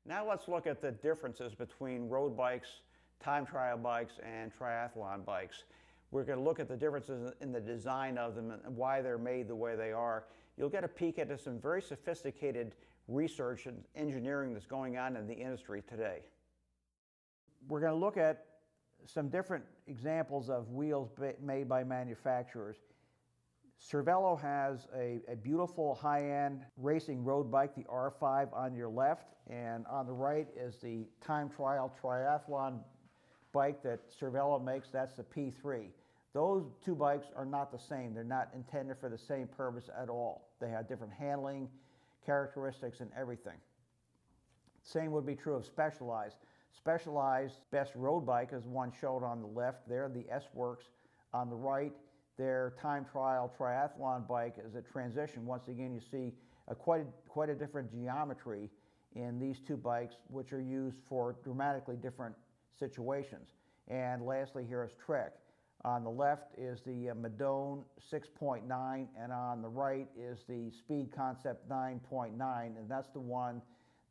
Now let's look at the differences between road bikes, time trial bikes, and triathlon bikes. We're going to look at the differences in the design of them and why they're made the way they are. You'll get a peek into some very sophisticated research and engineering that's going on in the industry today. We're going to look at some different examples of wheels made by manufacturers. Cervelo has a beautiful high-end racing road bike, the R5 on your left, and on the right is the time trial triathlon bike that Cervelo makes. That's the P3. Those two bikes are not the same. They're not intended for the same purpose at all. They have different handling characteristics and everything. Same would be true of Specialized. Specialized best road bike is one shown on the left there, the S-Works. On the right, their time trial triathlon bike is a transition. Once again, you see quite a different geometry in these two bikes, which are used for dramatically different situations. And lastly, here is Trek. On the left is the Madone 6.9, and on the right is the Speed Concept 9.9, and that's the one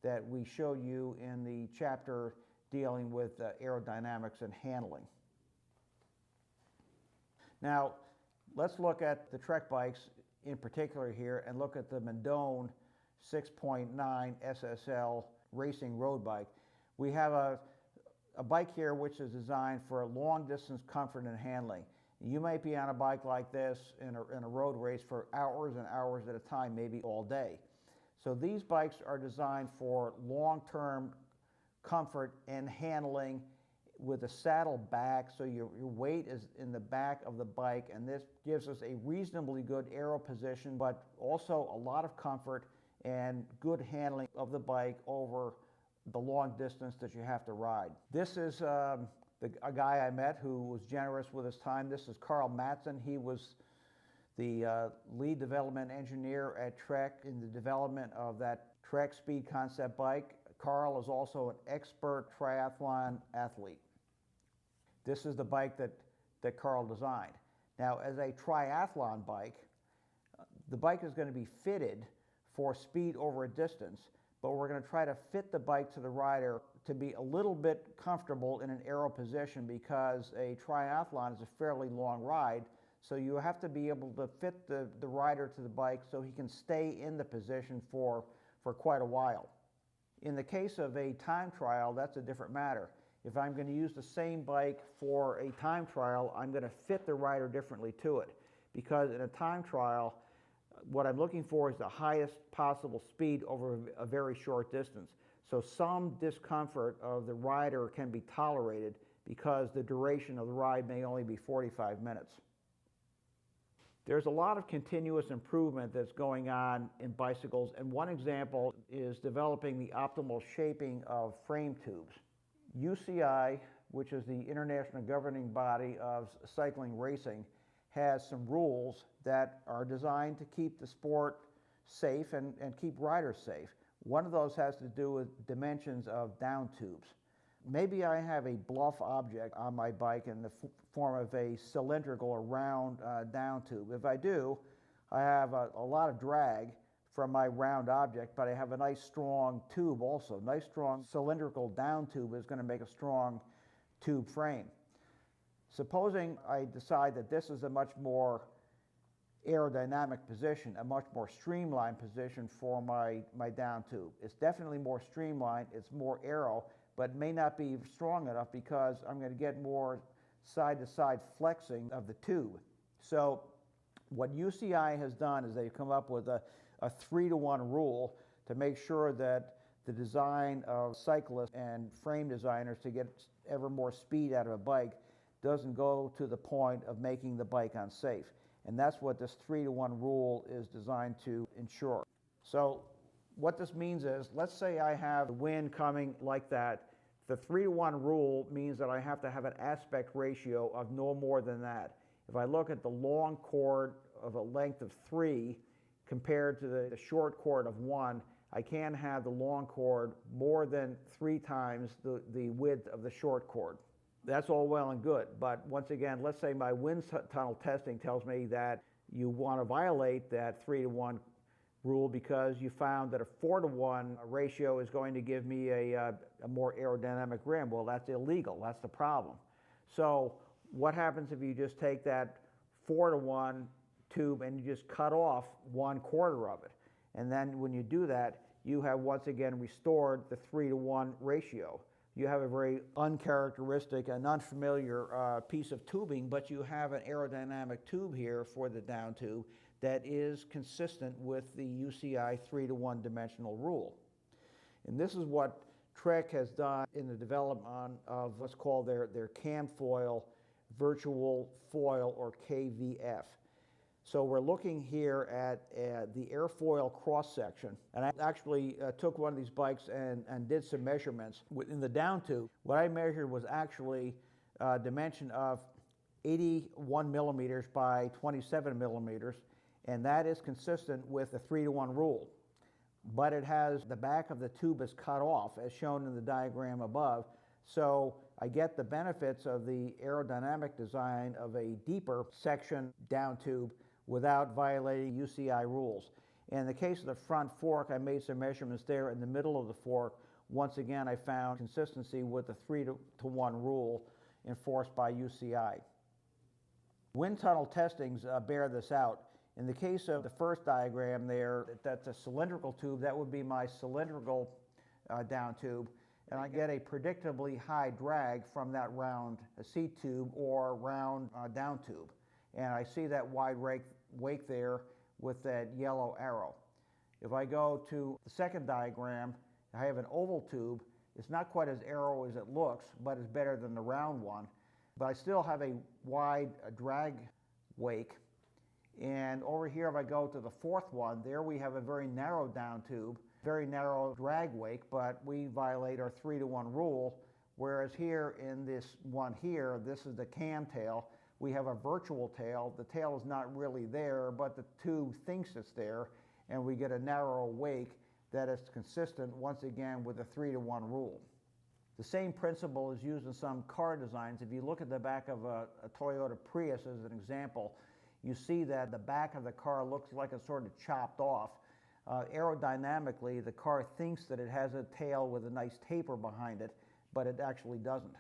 that we showed you in the chapter dealing with aerodynamics and handling. Now, let's look at the Trek bikes in particular here and look at the Madone 6.9 SSL racing road bike. We have a bike here which is designed for long distance comfort and handling. You might be on a bike like this in a road race for hours and hours at a time, maybe all day. So these bikes are designed for long-term comfort and handling with a saddle back, so your weight is in the back of the bike, and this gives us a reasonably good aero position, but also a lot of comfort and good handling of the bike over the long distance that you have to ride. This is a guy I met who was generous with his time. This is Carl Matson. He was the lead development engineer at Trek in the development of that Trek Speed Concept bike. Carl is also an expert triathlon athlete. This is the bike that Carl designed. Now, as a triathlon bike, the bike is going to be fitted for speed over a distance, but we're going to try to fit the bike to the rider to be a little bit comfortable in an aero position, because a triathlon is a fairly long ride, so you have to be able to fit the rider to the bike so he can stay in the position for quite a while. In the case of a time trial, that's a different matter. If I'm going to use the same bike for a time trial, I'm going to fit the rider differently to it, because in a time trial, what I'm looking for is the highest possible speed over a very short distance. So some discomfort of the rider can be tolerated because the duration of the ride may only be 45 minutes. There's a lot of continuous improvement that's going on in bicycles, and one example is developing the optimal shaping of frame tubes. UCI, which is the international governing body of cycling racing, has some rules that are designed to keep the sport safe and keep riders safe. One of those has to do with dimensions of down tubes. Maybe I have a bluff object on my bike in the form of a cylindrical or round down tube. If I do, I have a lot of drag from my round object, but I have a nice strong tube also. Nice strong cylindrical down tube is going to make a strong tube frame. Supposing I decide that this is a much more aerodynamic position, a much more streamlined position for my down tube. It's definitely more streamlined, it's more aero, but may not be strong enough because I'm going to get more side-to-side flexing of the tube. So what UCI has done is they've come up with a 3-to-1 rule to make sure that the design of cyclists and frame designers to get ever more speed out of a bike doesn't go to the point of making the bike unsafe. And that's what this 3-to-1 rule is designed to ensure. So what this means is, let's say I have the wind coming like that. The 3-to-1 rule means that I have to have an aspect ratio of no more than that. If I look at the long cord of a length of 3 compared to the short cord of 1, I can have the long cord more than 3 times the width of the short cord. That's all well and good, but once again, let's say my wind tunnel testing tells me that you want to violate that 3-to-1 rule because you found that a 4-to-1 ratio is going to give me a more aerodynamic rim. Well, that's illegal. That's the problem. So what happens if you just take that 4-to-1 tube and you just cut off 1/4 of it? And then when you do that, you have once again restored the 3-to-1 ratio. You have a very uncharacteristic and unfamiliar piece of tubing, but you have an aerodynamic tube here for the down tube that is consistent with the UCI 3-to-1 dimensional rule. And this is what Trek has done in the development of what's called their Camfoil Virtual Foil, or KVF. So we're looking here at the airfoil cross-section, and I actually took one of these bikes and did some measurements. In the down tube, what I measured was actually a dimension of 81 millimeters by 27 millimeters, and that is consistent with the 3-to-1 rule. But it has, the back of the tube is cut off, as shown in the diagram above, so I get the benefits of the aerodynamic design of a deeper section down tube without violating UCI rules. In the case of the front fork, I made some measurements there in the middle of the fork. Once again, I found consistency with the 3-to-1 rule enforced by UCI. Wind tunnel testings bear this out. In the case of the first diagram there, that's a cylindrical tube. That would be my cylindrical down tube. And I get a predictably high drag from that round seat tube or round down tube. And I see that wide wake there with that yellow arrow. If I go to the second diagram, I have an oval tube. It's not quite as arrow as it looks, but it's better than the round one. But I still have a wide drag wake. And over here, if I go to the fourth one, there we have a very narrow down tube, very narrow drag wake, but we violate our 3-to-1 rule. Whereas here in this one here, this is the cam tail. We have a virtual tail. The tail is not really there, but the tube thinks it's there, and we get a narrow wake that is consistent, once again, with the 3-to-1 rule. The same principle is used in some car designs. If you look at the back of a Toyota Prius as an example, you see that the back of the car looks like it's sort of chopped off. Aerodynamically, the car thinks that it has a tail with a nice taper behind it, but it actually doesn't.